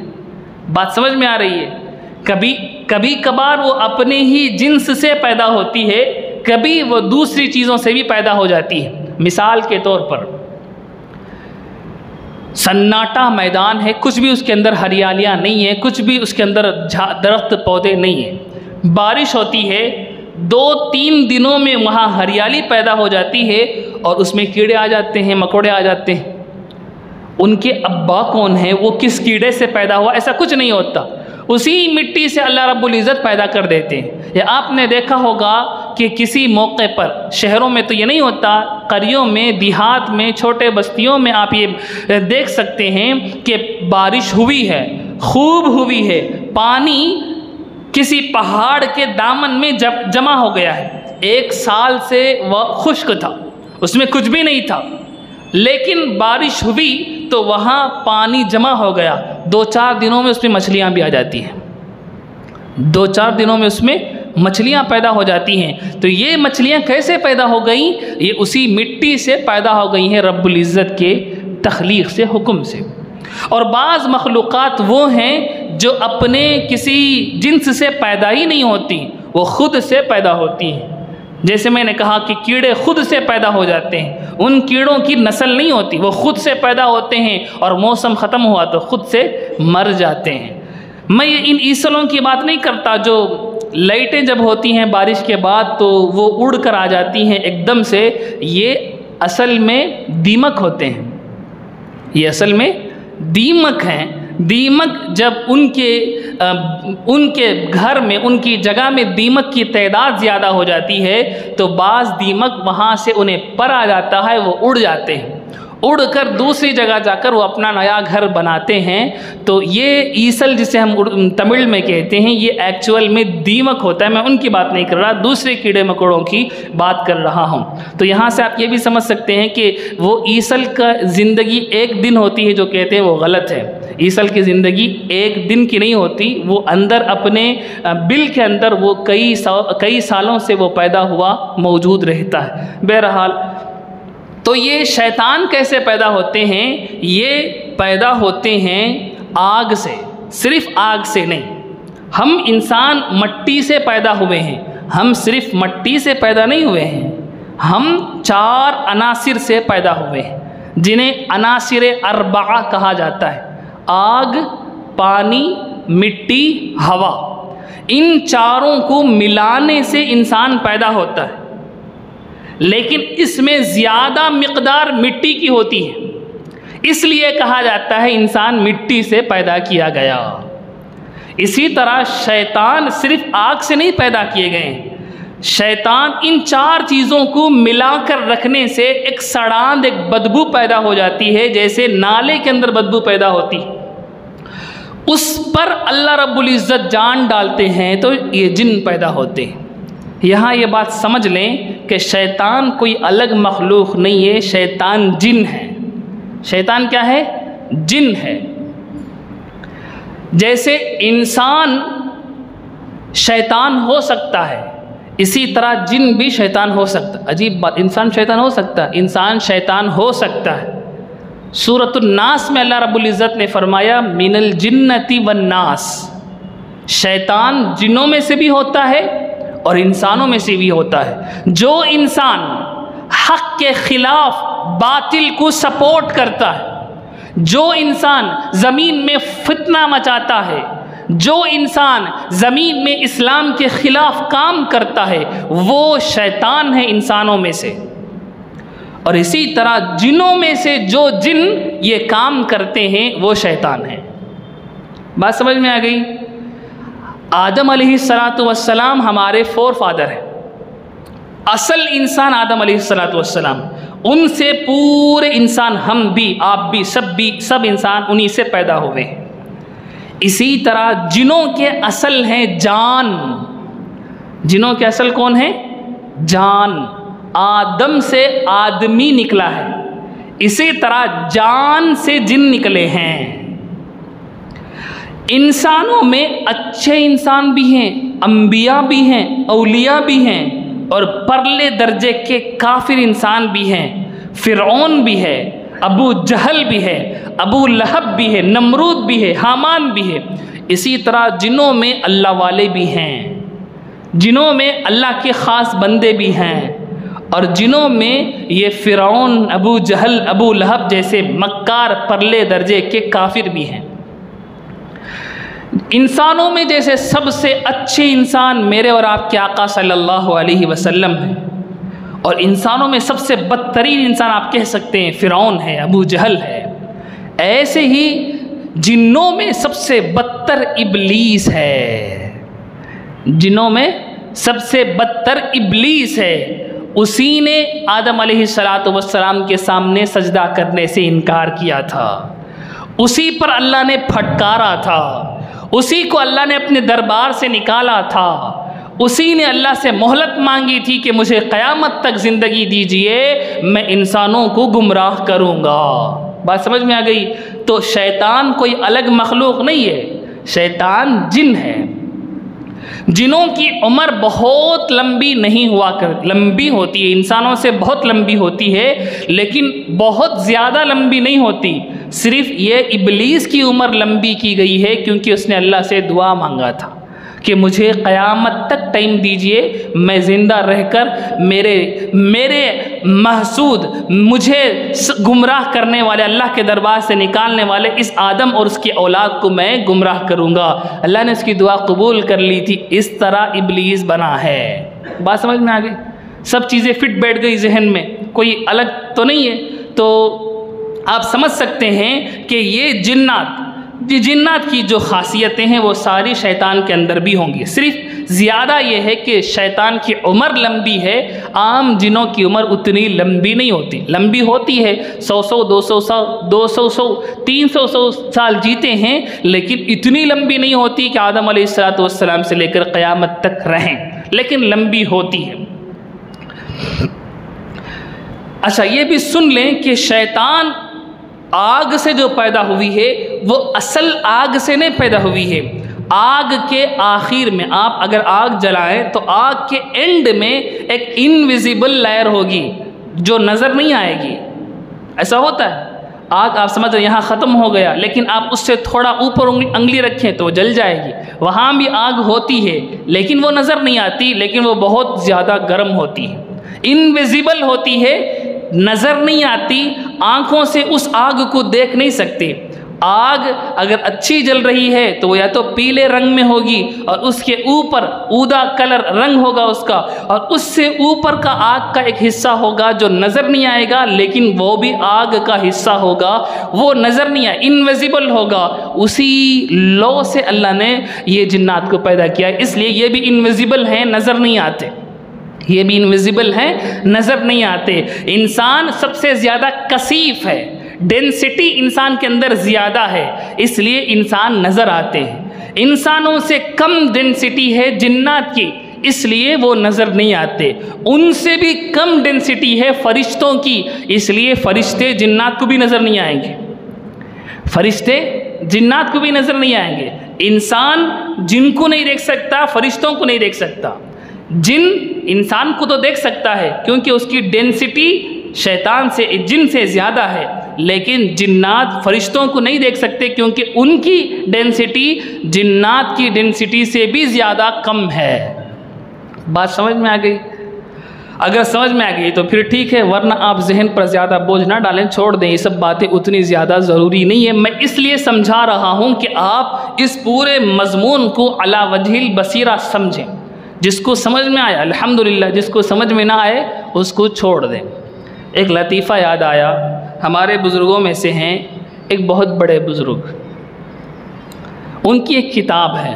بات سمجھ میں آ رہی ہے؟ کبھی کبھار وہ اپنے ہی جنس سے پیدا ہوتی ہے، کبھی وہ دوسری چیزوں سے بھی پیدا ہو جاتی ہے۔ مثال کے طور پر سناٹا میدان ہے، کچھ بھی اس کے اندر ہریالیاں نہیں ہیں، کچھ بھی اس کے اندر درخت پودے نہیں ہیں، بارش ہوتی ہے، 2-3 دنوں میں وہاں ہریالی پیدا ہو جاتی ہے اور اس میں کیڑے آ جاتے ہیں، مکوڑے آ جاتے ہیں۔ ان کے ابا کون ہیں، وہ کس کیڑے سے پیدا ہوا، ایسا کچھ نہیں ہوتا، اسی مٹی سے اللہ رب العزت پیدا کر دیتے ہیں۔ یا آپ نے دیکھا ہوگا کہ کسی موقع پر، شہروں میں تو یہ نہیں ہوتا، قریوں میں، دیہات میں، چھوٹے بستیوں میں آپ یہ دیکھ سکتے ہیں کہ بارش ہوئی ہے، خوب ہوئی ہے، پانی کسی پہاڑ کے دامن میں جمع ہو گیا ہے، 1 سال سے وہ خشک تھا، اس میں کچھ بھی نہیں تھا، لیکن بارش ہوئی تو وہاں پانی جمع ہو گیا، 2-4 دنوں میں اس میں مچھلیاں بھی آ جاتی ہیں، 2-4 دنوں میں اس میں مچھلیاں پیدا ہو جاتی ہیں۔ تو یہ مچھلیاں کیسے پیدا ہو گئیں؟ یہ اسی مٹی سے پیدا ہو گئی ہیں رب العزت کے تخلیق سے، حکم سے۔ اور بعض مخلوقات وہ ہیں جو اپنے کسی جنس سے پیدا ہی نہیں ہوتی، وہ خود سے پیدا ہوتی ہیں۔ جیسے میں نے کہا کہ کیڑے خود سے پیدا ہو جاتے ہیں، ان کیڑوں کی نسل نہیں ہوتی، وہ خود سے پیدا ہوتے ہیں اور موسم ختم ہوا تو خود سے مر جاتے ہیں۔ میں ان عیسلوں کی بات نہیں کرتا جو لائٹیں جب ہوتی ہیں بارش کے بعد تو وہ اڑ کر آ جاتی ہیں ایک دم سے، یہ اصل میں دیمک ہوتے ہیں، یہ اصل میں دیمک ہیں۔ دیمک جب ان کے گھر میں، ان کی جگہ میں دیمک کی تعداد زیادہ ہو جاتی ہے تو بعض دیمک وہاں سے انہیں پر آ جاتا ہے، وہ اڑ جاتے ہیں، اڑ کر دوسری جگہ جا کر وہ اپنا نیا گھر بناتے ہیں۔ تو یہ عیسل جسے ہم تمل میں کہتے ہیں، یہ ایکچول میں دیمک ہوتا ہے۔ میں ان کی بات نہیں کر رہا، دوسرے کیڑے مکوڑوں کی بات کر رہا ہوں۔ تو یہاں سے آپ یہ بھی سمجھ سکتے ہیں کہ وہ عیسل کا زندگی ایک دن ہوتی ہے جو کہتے ہیں وہ غلط ہے۔ عیسل کی زندگی ایک دن کی نہیں ہوتی، وہ اندر اپنے بل کے اندر وہ کئی سالوں سے وہ پیدا ہوا موجود رہتا ہے۔ بہرحال تو یہ شیطان کیسے پیدا ہوتے ہیں؟ یہ پیدا ہوتے ہیں آگ سے، صرف آگ سے نہیں۔ ہم انسان مٹی سے پیدا ہوئے ہیں، ہم صرف مٹی سے پیدا نہیں ہوئے ہیں، ہم 4 عناصر سے پیدا ہوئے ہیں جنہیں عناصر اربعہ کہا جاتا ہے: آگ، پانی، مٹی، ہوا۔ ان چاروں کو ملانے سے انسان پیدا ہوتا ہے، لیکن اس میں زیادہ مقدار مٹی کی ہوتی ہے، اس لیے کہا جاتا ہے انسان مٹی سے پیدا کیا گیا۔ اسی طرح شیطان صرف آگ سے نہیں پیدا کیے گئے ہیں، شیطان ان 4 چیزوں کو ملا کر رکھنے سے ایک سڑاند، ایک بدبو پیدا ہو جاتی ہے، جیسے نالے کے اندر بدبو پیدا ہوتی، اس پر اللہ رب العزت جان ڈالتے ہیں تو یہ جن پیدا ہوتے ہیں۔ یہاں یہ بات سمجھ لیں کہ شیطان کوئی الگ مخلوق نہیں ہے، شیطان جن ہے۔ شیطان کیا ہے؟ جن ہے۔ جیسے انسان شیطان ہو سکتا ہے، اسی طرح جن بھی شیطان ہو سکتا ہے۔ عجیب بات، انسان شیطان ہو سکتا ہے، انسان شیطان ہو سکتا ہے۔ سورۃ الناس میں اللہ رب العزت نے فرمایا من الجنۃ والناس، شیطان جنوں میں سے بھی ہوتا ہے اور انسانوں میں سے بھی ہوتا ہے۔ جو انسان حق کے خلاف باطل کو سپورٹ کرتا ہے، جو انسان زمین میں فتنہ مچاتا ہے، جو انسان زمین میں اسلام کے خلاف کام کرتا ہے، وہ شیطان ہے انسانوں میں سے۔ اور اسی طرح جنوں میں سے جو جن یہ کام کرتے ہیں وہ شیطان ہیں۔ بات سمجھ میں آ گئی؟ آدم علیہ السلام ہمارے فور فادر ہیں، اصل انسان آدم علیہ السلام، ان سے پورے انسان، ہم بھی، آپ بھی، سب انسان انہی سے پیدا ہوئے ہیں۔ اسی طرح جنوں کے اصل ہیں جان، جنوں کے اصل کون ہیں؟ جان۔ آدم سے آدمی نکلا ہے، اسی طرح جان سے جن نکلے ہیں۔ انسانوں میں اچھے انسان بھی ہیں، انبیاء بھی ہیں، اولیاء بھی ہیں، اور پرلے درجے کے کافر انسان بھی ہیں۔ فرعون بھی ہے، ابو جہل بھی ہے، ابو لہب بھی ہے، نمرود بھی ہے، حامان بھی ہے۔ اسی طرح جنوں میں اللہ والے بھی ہیں، جنوں میں اللہ کے خاص بندے بھی ہیں، اور جنوں میں یہ فرعون، ابو جہل، ابو لہب جیسے مکار پرلے درجے کے کافر بھی ہیں۔ انسانوں میں جیسے سب سے اچھے انسان میرے اور آپ کے آقا صلی اللہ علیہ وسلم ہیں، اور انسانوں میں سب سے بدترین انسان آپ کہہ سکتے ہیں فرعون ہے، ابو جہل ہے، ایسے ہی جنوں میں سب سے بدتر ابلیس ہے۔ جنوں میں سب سے بدتر ابلیس ہے۔ اسی نے آدم علیہ السلام کے سامنے سجدہ کرنے سے انکار کیا تھا، اسی پر اللہ نے پھٹکارا تھا، اسی کو اللہ نے اپنے دربار سے نکالا تھا، اسی نے اللہ سے مہلت مانگی تھی کہ مجھے قیامت تک زندگی دیجئے، میں انسانوں کو گمراہ کروں گا۔ بات سمجھ میں آ گئی؟ تو شیطان کوئی الگ مخلوق نہیں ہے، شیطان جن ہے۔ جنوں کی عمر بہت لمبی نہیں ہوا لمبی ہوتی ہے، انسانوں سے بہت لمبی ہوتی ہے، لیکن بہت زیادہ لمبی نہیں ہوتی۔ صرف یہ ابلیس کی عمر لمبی کی گئی ہے کیونکہ اس نے اللہ سے دعا مانگا تھا۔ کہ مجھے قیامت تک ٹائم دیجئے، میں زندہ رہ کر میرے محسود، مجھے گمراہ کرنے والے، اللہ کے دربار سے نکالنے والے اس آدم اور اس کی اولاد کو میں گمراہ کروں گا۔ اللہ نے اس کی دعا قبول کر لی تھی۔ اس طرح ابلیس بنا ہے۔ بات سمجھ میں آ گئی؟ سب چیزیں فٹ بیٹھ گئی ذہن میں، کوئی الگ تو نہیں ہے۔ تو آپ سمجھ سکتے ہیں کہ یہ جنات کی جو خاصیتیں ہیں وہ ساری شیطان کے اندر بھی ہوں گی۔ صرف زیادہ یہ ہے کہ شیطان کی عمر لمبی ہے، عام جنوں کی عمر اتنی لمبی نہیں ہوتی۔ لمبی ہوتی ہے، 100 200 300 سال جیتے ہیں، لیکن اتنی لمبی نہیں ہوتی کہ آدم علیہ السلام سے لے کر قیامت تک رہیں، لیکن لمبی ہوتی ہے۔ اچھا، یہ بھی سن لیں کہ شیطان آگ سے جو پیدا ہوئی ہے وہ اصل آگ سے نہیں پیدا ہوئی ہے۔ آگ کے آخر میں آپ اگر آگ جلائیں تو آگ کے اینڈ میں ایک انویزیبل لیئر ہوگی جو نظر نہیں آئے گی۔ ایسا ہوتا ہے، آگ آپ سمجھ رہے یہاں ختم ہو گیا، لیکن آپ اس سے تھوڑا اوپر انگلی رکھیں تو وہ جل جائے گی۔ وہاں بھی آگ ہوتی ہے لیکن وہ نظر نہیں آتی، لیکن وہ بہت زیادہ گرم ہوتی ہے، انویزیبل ہوتی ہے، نظر نہیں آتی، آنکھوں سے اس آگ کو دیکھ نہیں سکتے۔ آگ اگر اچھی جل رہی ہے تو وہ یا تو پیلے رنگ میں ہوگی اور اس کے اوپر اودا کلر رنگ ہوگا اس کا، اور اس سے اوپر کا آگ کا ایک حصہ ہوگا جو نظر نہیں آئے گا، لیکن وہ بھی آگ کا حصہ ہوگا، وہ نظر نہیں آئے، انویزیبل ہوگا۔ اسی لو سے اللہ نے یہ جنات کو پیدا کیا ہے، اس لیے یہ بھی انویزیبل ہیں، نظر نہیں آتے، یہ بھی انویزیبل ہیں، نظر نہیں آتے۔ انسان سب سے زیادہ کثیف ہے، ڈینسٹی انسان کے اندر زیادہ ہے، اس لیے انسان نظر آتے ہیں۔ انسانوں سے کم ڈینسٹی ہے جنات کی، اس لیے وہ نظر نہیں آتے۔ ان سے بھی کم ڈینسٹی ہے فرشتوں کی، اس لیے فرشتے جنات کو بھی نظر نہیں آئیں گے، فرشتے جنات کو بھی نظر نہیں آئیں گے۔ انسان جن کو نہیں دیکھ سکتا، فرشتوں کو نہیں دیکھ سکتا۔ جن انسان کو تو دیکھ سکتا ہے کیونکہ اس کی ڈینسٹی شیطان سے، جن سے زیادہ ہے، لیکن جنات فرشتوں کو نہیں دیکھ سکتے کیونکہ ان کی ڈینسٹی جنات کی ڈینسٹی سے بھی زیادہ کم ہے۔ بات سمجھ میں آ گئی؟ اگر سمجھ میں آ گئی تو پھر ٹھیک ہے، ورنہ آپ ذہن پر زیادہ بوجھ نہ ڈالیں، چھوڑ دیں، یہ سب باتیں اتنی زیادہ ضروری نہیں ہے۔ میں اس لیے سمجھا رہا ہوں کہ آپ اس پورے مضمون کو علی وجہ البصیرہ سمجھیں۔ جس کو سمجھ میں آیا الحمدللہ، جس کو سمجھ میں نہ آئے اس کو چھوڑ دیں۔ ایک لطیفہ یاد آیا، ہمارے بزرگوں میں سے ہیں ایک بہت بڑے بزرگ، ان کی ایک کتاب ہے،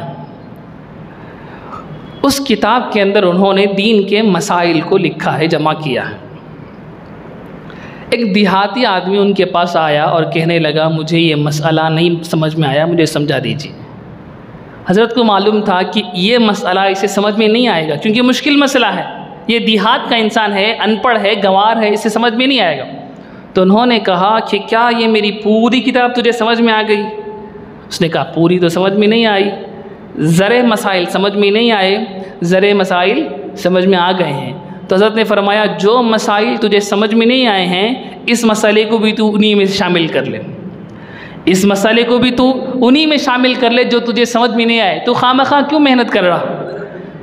اس کتاب کے اندر انہوں نے دین کے مسائل کو لکھا ہے، جمع کیا ہے۔ ایک دیہاتی آدمی ان کے پاس آیا اور کہنے لگا مجھے یہ مسئلہ نہیں سمجھ میں آیا، مجھے سمجھا دیجیے۔ حضرت کو معلوم تھا کہ یہ مسئلہ اسے سمجھ میں نہیں آئے گا کیونکہ مشکل مسئلہ ہے، یہ دیہات کا انسان ہے، ان پڑھ ہے، گنوار ہے، اسے سمجھ میں نہیں آئے گا۔ تو انہوں نے کہا کہ کیا یہ میری پوری کتاب تجھے سمجھ میں آ گئی؟ اس نے کہا پوری تو سمجھ میں نہیں آئی، ذرے مسائل سمجھ میں نہیں آئے، ذرے مسائل سمجھ میں آ گئے ہیں۔ تو حضرت نے فرمایا جو مسائل تجھے سمجھ میں نہیں آئے ہیں اس مسئلے کو بھی تو انہی میں شامل کر لے، اس مسئلے کو بھی تو انہی میں شامل کر لے جو تجھے سمجھ میں نہیں آئے۔ تو خامخواہ کیوں محنت کر رہا،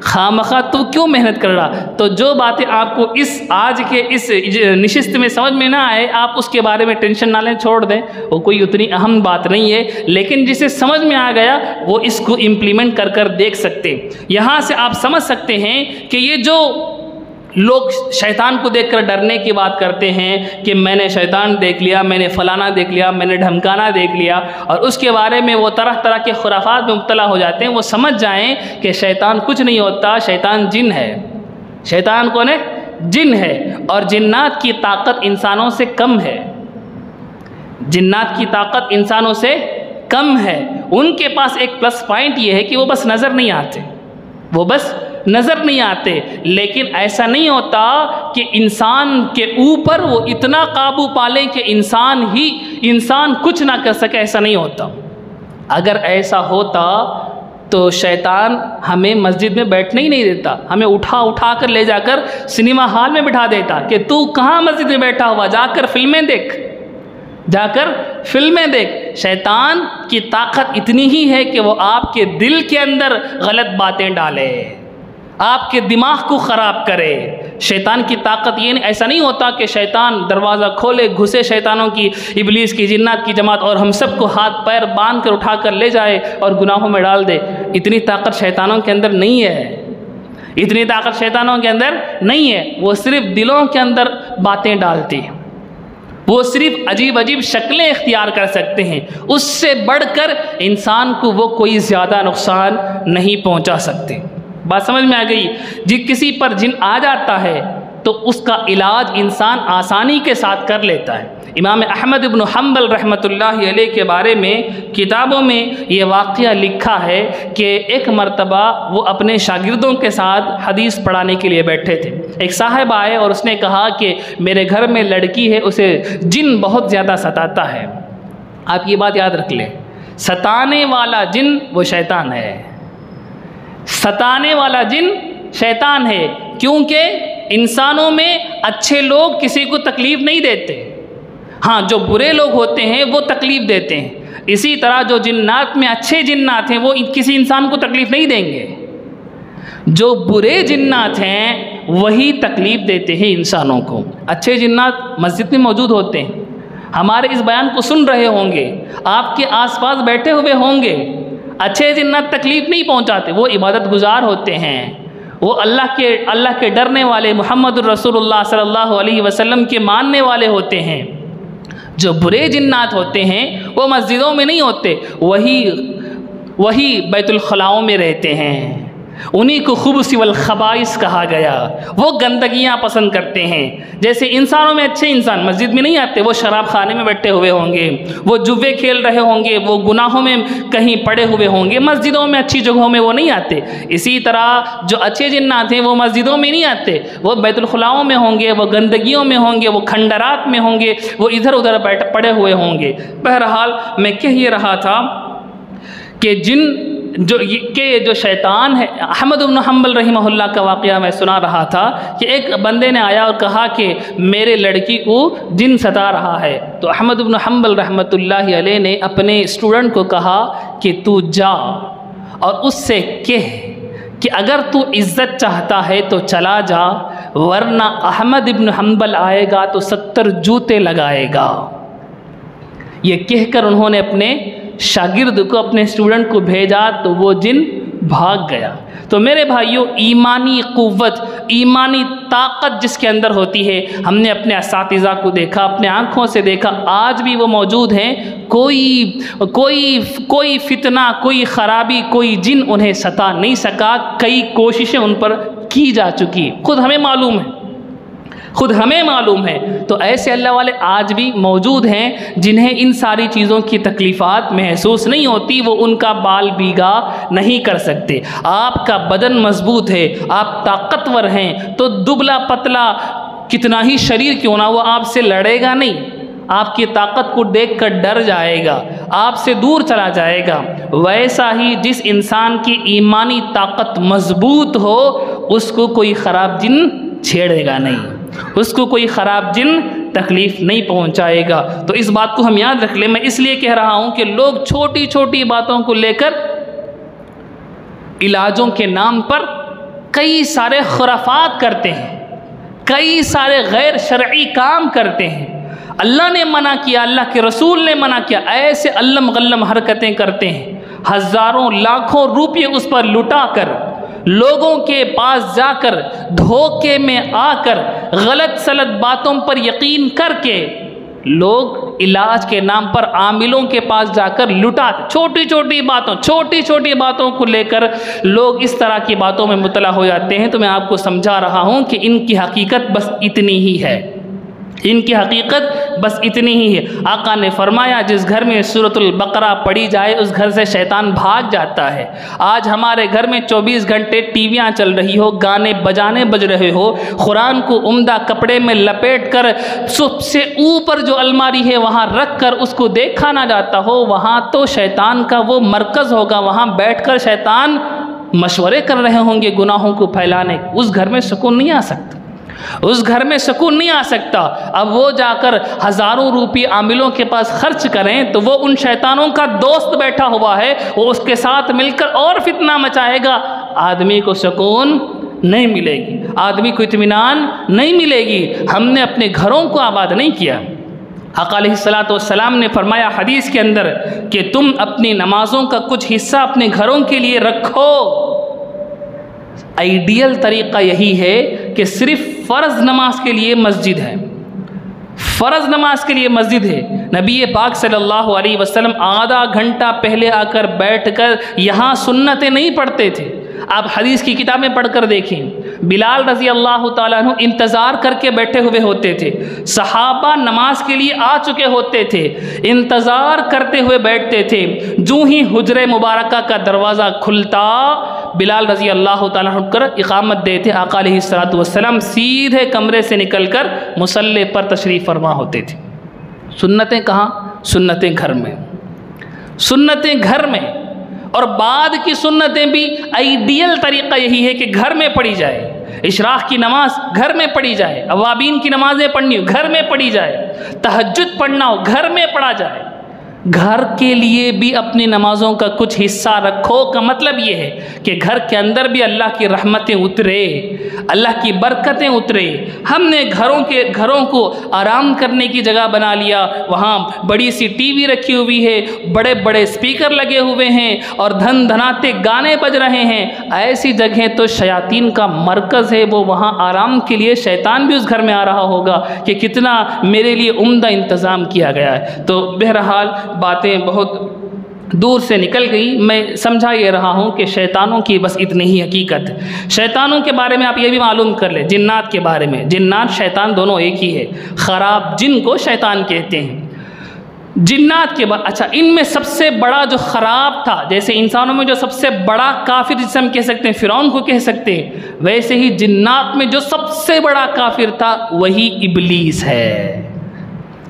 خامخواہ تو کیوں محنت کر رہا؟ تو جو باتیں آپ کو آج کے اس نشست میں سمجھ میں نہ آئے آپ اس کے بارے میں ٹینشن نہ لیں، چھوڑ دیں، وہ کوئی اتنی اہم بات نہیں ہے، لیکن جسے سمجھ میں آ گیا وہ اس کو امپلیمنٹ کر دیکھ سکتے۔ یہاں سے آپ سمجھ سکتے ہیں کہ یہ جو لوگ شیطان کو دیکھ کر ڈرنے کی بات کرتے ہیں کہ میں نے شیطان دیکھ لیا، میں نے فلانا دیکھ لیا، میں نے ڈھمکانا دیکھ لیا، اور اس کے بارے میں وہ طرح طرح کے خرافات میں مبتلا ہو جاتے ہیں، وہ سمجھ جائیں کہ شیطان کچھ نہیں ہوتا، شیطان جن ہے۔ شیطان کون ہے؟ جن ہے، اور جنات کی طاقت انسانوں سے کم ہے، جنات کی طاقت انسانوں سے کم ہے۔ ان کے پاس ایک پلس پوائنٹ یہ ہے کہ وہ بس نظر نہیں آتے، وہ بس نظر نہیں آتے، لیکن ایسا نہیں ہوتا کہ انسان کے اوپر وہ اتنا قابو پالیں کہ انسان کچھ نہ کر سکے، ایسا نہیں ہوتا۔ اگر ایسا ہوتا تو شیطان ہمیں مسجد میں بیٹھنے ہی نہیں دیتا، ہمیں اٹھا کر لے جا کر سنیما ہال میں بٹھا دیتا کہ تو کہاں مسجد میں بیٹھا ہوا، جا کر فلمیں دیکھ، جا کر فلمیں دیکھ۔ شیطان کی طاقت اتنی ہی ہے کہ وہ آپ کے دل کے اندر غلط باتیں ڈالے، آپ کے دماغ کو خراب کرے۔ شیطان کی طاقت یہ نہیں، ایسا نہیں ہوتا کہ شیطان دروازہ کھولے، گھسے شیطانوں کی، ابلیس کی، جنات کی جماعت اور ہم سب کو ہاتھ پیر باندھ کر اٹھا کر لے جائے اور گناہوں میں ڈال دے۔ اتنی طاقت شیطانوں کے اندر نہیں ہے، اتنی طاقت شیطانوں کے اندر نہیں ہے۔ وہ صرف دلوں کے اندر باتیں ڈالتی ہیں، وہ صرف عجیب عجیب شکلیں اختیار کر سکتے ہیں، اس سے بڑھ کر انسان کو وہ کوئی زیادہ نقصان نہیں پہنچا سکتے۔ بات سمجھ میں آ گئی؟ کسی پر جن آ جاتا ہے تو اس کا علاج انسان آسانی کے ساتھ کر لیتا ہے۔ امام احمد بن حنبل رحمۃ اللہ علیہ کے بارے میں کتابوں میں یہ واقعہ لکھا ہے کہ ایک مرتبہ وہ اپنے شاگردوں کے ساتھ حدیث پڑھانے کے لیے بیٹھے تھے۔ ایک صاحب آئے اور اس نے کہا کہ میرے گھر میں لڑکی ہے، اسے جن بہت زیادہ ستاتا ہے۔ آپ یہ بات یاد رکھ لیں، ستانے والا جن وہ شیطان ہے، ستانے والا جن شیطان ہے، کیونکہ انسانوں میں اچھے لوگ کسی کو تکلیف نہیں دیتے، ہاں جو برے لوگ ہوتے ہیں وہ تکلیف دیتے ہیں۔ اسی طرح جو جنات میں اچھے جنات ہیں وہ کسی انسان کو تکلیف نہیں دیں گے، جو برے جنات ہیں وہی تکلیف دیتے ہیں انسانوں کو۔ اچھے جنات مسجد میں موجود ہوتے ہیں، ہمارے اس بیان کو سن رہے ہوں گے، آپ کے آس پاس بیٹھے ہوئے ہوں گے۔ اچھے جنات تکلیف نہیں پہنچاتے، وہ عبادت گزار ہوتے ہیں، وہ اللہ کے ڈرنے والے، محمد الرسول اللہ صلی اللہ علیہ وسلم کے ماننے والے ہوتے ہیں۔ جو برے جنات ہوتے ہیں وہ مسجدوں میں نہیں ہوتے، وہی بیت الخلاؤں میں رہتے ہیں، انہی کو خبث والخبائث کہا گیا۔ وہ گندگیاں پسند کرتے ہیں۔ جیسے انسانوں میں اچھے انسان مسجد میں نہیں آتے، وہ شراب خانے میں بیٹھے ہوئے ہوں گے، وہ جوے کھیل رہے ہوں گے، وہ گناہوں میں کہیں پڑے ہوئے ہوں گے، مسجدوں میں اچھی جگہوں میں وہ نہیں آتے۔ اسی طرح جو اچھے جنات ہیں وہ مسجدوں میں نہیں آتے، وہ بیت الخلاؤں میں ہوں گے، وہ گندگیوں میں ہوں گے، وہ کھنڈرات میں ہوں گے، وہ ادھر ادھر پڑے ہوئے ہوں گے۔ بہرحال میں کہہ یہ رہا تھا کہ جو شیطان ہے، احمد بن حنبل رحمہ اللہ کا واقعہ میں سنا رہا تھا کہ ایک بندے نے آیا اور کہا کہ میرے لڑکی کو جن ستا رہا ہے، تو احمد بن حنبل رحمۃ اللہ علیہ نے اپنے اسٹوڈنٹ کو کہا کہ تو جا اور اس سے کہہ کہ اگر تو عزت چاہتا ہے تو چلا جا، ورنہ احمد بن حنبل آئے گا تو 70 جوتے لگائے گا۔ یہ کہہ کر انہوں نے اپنے شاگرد کو، اپنے اسٹوڈنٹ کو بھیجا تو وہ جن بھاگ گیا۔ تو میرے بھائیوں، ایمانی قوت، ایمانی طاقت جس کے اندر ہوتی ہے، ہم نے اپنے اساتذہ کو دیکھا، اپنے آنکھوں سے دیکھا، آج بھی وہ موجود ہیں۔ کوئی فتنہ، کوئی خرابی، کوئی جن انہیں ستا نہیں سکا۔ کئی کوششیں ان پر کی جا چکی، خود ہمیں معلوم ہے۔ تو ایسے اللہ والے آج بھی موجود ہیں جنہیں ان ساری چیزوں کی تکلیفات محسوس نہیں ہوتی، وہ ان کا بال بیگا نہیں کر سکتے۔ آپ کا بدن مضبوط ہے، آپ طاقتور ہیں، تو دبلا پتلا کتنا ہی شریر کیوں نہ، وہ آپ سے لڑے گا نہیں، آپ کی طاقت کو دیکھ کر ڈر جائے گا، آپ سے دور چلا جائے گا۔ ویسا ہی جس انسان کی ایمانی طاقت مضبوط ہو، اس کو کوئی خراب جن چھیڑے گا نہیں، اس کو کوئی خراب جن تکلیف نہیں پہنچائے گا۔ تو اس بات کو ہم یاد رکھ لیں۔ میں اس لیے کہہ رہا ہوں کہ لوگ چھوٹی چھوٹی باتوں کو لے کر علاجوں کے نام پر کئی سارے خرافات کرتے ہیں، کئی سارے غیر شرعی کام کرتے ہیں۔ اللہ نے منع کیا، اللہ کے رسول نے منع کیا، ایسے علم غلم حرکتیں کرتے ہیں، ہزاروں لاکھوں روپے اس پر لٹا کر، لوگوں کے پاس جا کر، دھوکے میں آ کر، غلط سلط باتوں پر یقین کر کے لوگ علاج کے نام پر عاملوں کے پاس جا کر لٹاتے۔ چھوٹی چھوٹی باتوں کو لے کر لوگ اس طرح کی باتوں میں مبتلا ہو جاتے ہیں۔ تو میں آپ کو سمجھا رہا ہوں کہ ان کی حقیقت بس اتنی ہی ہے، ان کی حقیقت بس اتنی ہی ہے۔ آقا نے فرمایا جس گھر میں سورۃ البقرہ پڑھی جائے اس گھر سے شیطان بھاگ جاتا ہے۔ آج ہمارے گھر میں 24 گھنٹے ٹی ویاں چل رہی ہو، گانے بجانے بج رہے ہو، قرآن کو عمدہ کپڑے میں لپیٹ کر سب سے اوپر جو الماری ہے وہاں رکھ کر اس کو دیکھا نہ جاتا ہو، وہاں تو شیطان کا وہ مرکز ہوگا، وہاں بیٹھ کر شیطان مشورے کر رہے ہوں گے گناہوں کو پھیلانے، اس گھر میں سکون نہیں آ سکتا۔ اس گھر میں سکون نہیں آ سکتا۔ اب وہ جا کر ہزاروں روپے عاملوں کے پاس خرچ کریں تو وہ ان شیطانوں کا دوست بیٹھا ہوا ہے، وہ اس کے ساتھ مل کر اور فتنہ مچائے گا، آدمی کو سکون نہیں ملے گی، آدمی کو اطمینان نہیں ملے گی۔ ہم نے اپنے گھروں کو آباد نہیں کیا۔ آقا علیہ السلام نے فرمایا حدیث کے اندر کہ تم اپنی نمازوں کا کچھ حصہ اپنے گھروں کے لیے رکھو۔ آئیڈیل طریقہ یہی ہے کہ صرف فرض نماز کے لیے مسجد ہے، فرض نماز کے لیے مسجد ہے۔ نبی پاک صلی اللہ علیہ وسلم آدھا گھنٹہ پہلے آ کر بیٹھ کر یہاں سنتیں نہیں پڑھتے تھے۔ آپ حدیث کی کتابیں پڑھ کر دیکھیں، بلال رضی اللہ تعالیٰ عنہ انتظار کر کے بیٹھے ہوئے ہوتے تھے، صحابہ نماز کے لیے آ چکے ہوتے تھے، انتظار کرتے ہوئے بیٹھتے تھے۔ جو ہی حجرہ مبارکہ کا دروازہ کھلتا، بلال رضی اللہ تعالیٰ عنہ کر اقامت دیتے، آقا علیہ السلام سیدھے کمرے سے نکل کر مصلی پر تشریف فرما ہوتے تھے۔ سنتیں کہاں؟ سنتیں گھر میں، سنتیں گھر میں۔ اور بعد کی سنتیں بھی آئیڈیل طریقہ یہی ہے کہ گھر میں پڑھی جائے۔ اشراق کی نماز گھر میں پڑھی جائے، اوابین کی نمازیں پڑھنی ہو گھر میں پڑھی جائے، تہجد پڑھنا ہو گھر میں پڑھا جائے۔ گھر کے لیے بھی اپنی نمازوں کا کچھ حصہ رکھو کا مطلب یہ ہے کہ گھر کے اندر بھی اللہ کی رحمتیں اترے، اللہ کی برکتیں اترے۔ ہم نے گھروں کو آرام کرنے کی جگہ بنا لیا، وہاں بڑی سی ٹی وی رکھی ہوئی ہے، بڑے بڑے اسپیکر لگے ہوئے ہیں اور دھن دھناتے گانے بج رہے ہیں۔ ایسی جگہیں تو شیاطین کا مرکز ہے، وہ وہاں آرام کے لیے شیطان بھی اس گھر میں آ رہا ہوگا کہ کتنا میرے لیے عمدہ انتظام کیا گیا ہے۔ تو بہرحال باتیں بہت دور سے نکل گئی، میں سمجھا یہ رہا ہوں کہ شیطانوں کی بس اتنی ہی حقیقت ہے۔ شیطانوں کے بارے میں آپ یہ بھی معلوم کر لیں، جنات کے بارے میں، جنات شیطان دونوں ایک ہی ہے۔ خراب جن کو شیطان کہتے ہیں۔ جنات کے بعد اچھا، ان میں سب سے بڑا جو خراب تھا، جیسے انسانوں میں جو سب سے بڑا کافر جسے ہم کہہ سکتے ہیں فرعون کو کہہ سکتے ہیں، ویسے ہی جنات میں جو سب سے بڑا کافر تھا وہی ابلیس ہے،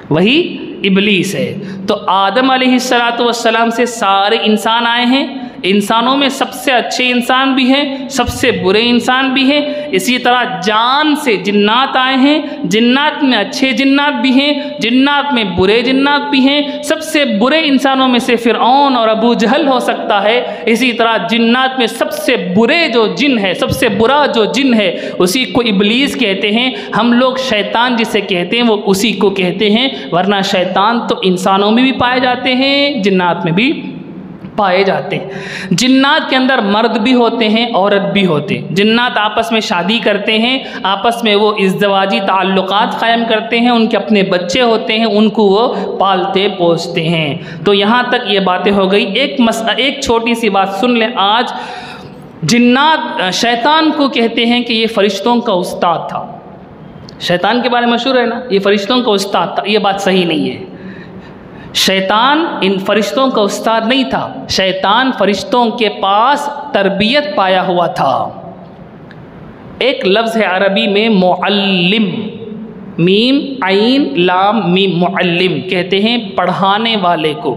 وہی ابلیس ہے۔ تو آدم علیہ السلام سے سارے انسان آئے ہیں، انسانوں میں سب سے اچھے انسان بھی ہیں، سب سے برے انسان بھی ہیں۔ اسی طرح جان سے جنات آئے ہیں، جنات میں اچھے جنات بھی ہیں، جنات میں برے جنات بھی ہیں۔ سب سے برے انسانوں میں سے فرعون اور ابو جہل ہو سکتا ہے۔ اسی طرح جنات میں سب سے برے جو جن ہے، سب سے برا جو جن ہے، اسی کو ابلیس کہتے ہیں۔ ہم لوگ شیطان جسے کہتے ہیں وہ اسی کو کہتے ہیں، ورنہ شیطان تو انسانوں میں بھی پائے جاتے ہیں، جنات میں بھی پائے جاتے ہیں۔ جنات کے اندر مرد بھی ہوتے ہیں، عورت بھی ہوتے ہیں۔ جنات آپس میں شادی کرتے ہیں، آپس میں وہ ازدواجی تعلقات قائم کرتے ہیں، ان کے اپنے بچے ہوتے ہیں، ان کو وہ پالتے پوستے ہیں۔ تو یہاں تک یہ باتیں ہو گئی۔ ایک چھوٹی سی بات سن لیں۔ آج جنات شیطان کو کہتے ہیں کہ یہ فرشتوں کا استاد تھا۔ شیطان کے بارے میں مشہور ہے نا، یہ فرشتوں کا استاد تھا۔ یہ بات صحیح نہیں ہے۔ شیطان ان فرشتوں کا استاد نہیں تھا، شیطان فرشتوں کے پاس تربیت پایا ہوا تھا۔ ایک لفظ ہے عربی میں معلم، میم عین لام میم، معلم کہتے ہیں پڑھانے والے کو،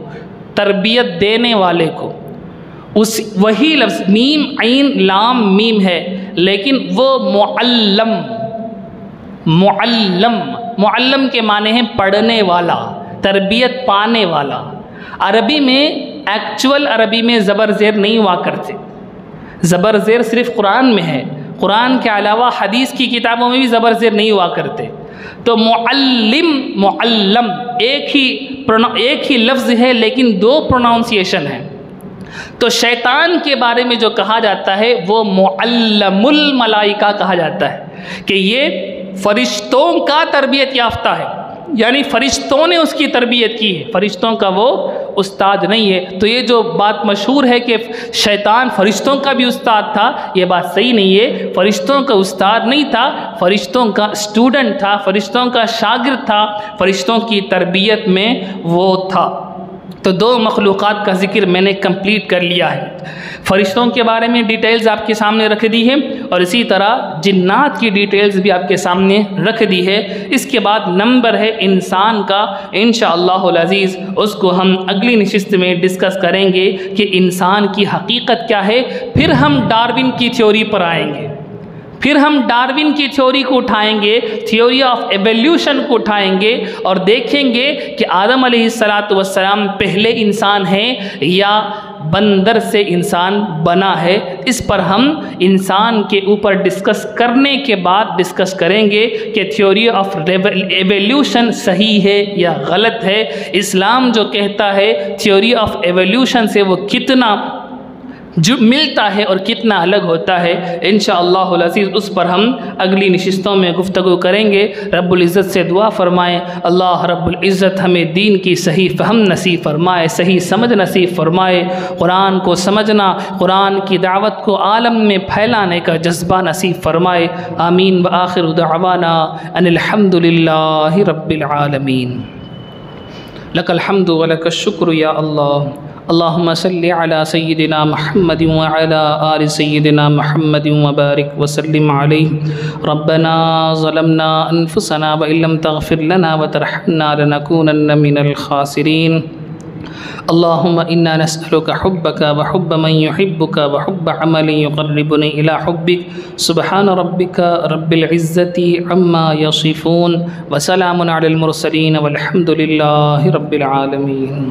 تربیت دینے والے کو۔ وہی لفظ میم عین لام میم ہے، لیکن وہ معلم کے معنی ہیں پڑھنے والا، تربیت پانے والا۔ عربی میں ایکچول عربی میں زبر زیر نہیں ہوا کرتے، زبر زیر صرف قرآن میں ہے، قرآن کے علاوہ حدیث کی کتابوں میں بھی زبر زیر نہیں ہوا کرتے۔ تو معلم ایک ہی لفظ ہے لیکن دو پروناؤنسیشن ہیں۔ تو شیطان کے بارے میں جو کہا جاتا ہے وہ معلم الملائکہ کہا جاتا ہے کہ یہ فرشتوں کا تربیت یافتہ ہے، یعنی فرشتوں نے اس کی تربیت کی ہے، فرشتوں کا وہ استاد نہیں ہے۔ تو یہ جو بات مشہور ہے کہ شیطان فرشتوں کا بھی استاد تھا، یہ بات صحیح نہیں ہے۔ فرشتوں کا استاد نہیں تھا، فرشتوں کا اسٹوڈنٹ تھا، فرشتوں کا شاگرد تھا، فرشتوں کی تربیت میں وہ تھا۔ تو دو مخلوقات کا ذکر میں نے کمپلیٹ کر لیا ہے۔ فرشتوں کے بارے میں ڈیٹیلز آپ کے سامنے رکھ دی ہے، اور اسی طرح جنات کی ڈیٹیلز بھی آپ کے سامنے رکھ دی ہے۔ اس کے بعد نمبر ہے انسان کا، انشاءاللہ العزیز اس کو ہم اگلی نشست میں ڈسکس کریں گے کہ انسان کی حقیقت کیا ہے۔ پھر ہم ڈارون کی تھیوری پر آئیں گے، پھر ہم ڈارون کی تھیوری کو اٹھائیں گے، تھیوری آف ایولیوشن کو اٹھائیں گے اور دیکھیں گے کہ آدم علیہ السلام پہلے انسان ہیں یا بندر سے انسان بنا ہے۔ اس پر ہم انسان کے اوپر ڈسکس کرنے کے بعد ڈسکس کریں گے کہ تھیوری آف ایولیوشن صحیح ہے یا غلط ہے، اسلام جو کہتا ہے تھیوری آف ایولیوشن سے وہ کتنا جو ملتا ہے اور کتنا الگ ہوتا ہے۔ انشاءاللہ العزیز اس پر ہم اگلی نشستوں میں گفتگو کریں گے۔ رب العزت سے دعا فرمائیں اللہ رب العزت ہمیں دین کی صحیح فہم نصیب فرمائے، صحیح سمجھ نصیب فرمائے، قرآن کو سمجھنا، قرآن کی دعوت کو عالم میں پھیلانے کا جذبہ نصیب فرمائے۔ آمین وآخر دعوانا ان الحمد للہ رب العالمین۔ لک الحمد ولک الشکر یا اللہ۔ اللہم صلی علی سیدنا محمد وعلی آل سیدنا محمد وبارک وسلم علیہ۔ ربنا ظلمنا انفسنا وإن لم تغفر لنا وترحمنا لنکونن من الخاسرین۔ اللہم انا نسألک حبک وحب من يحبک وحب عمل يقربنی الى حبک۔ سبحان ربک رب العزت عما یصفون وسلام علی المرسلین والحمد للہ رب العالمین۔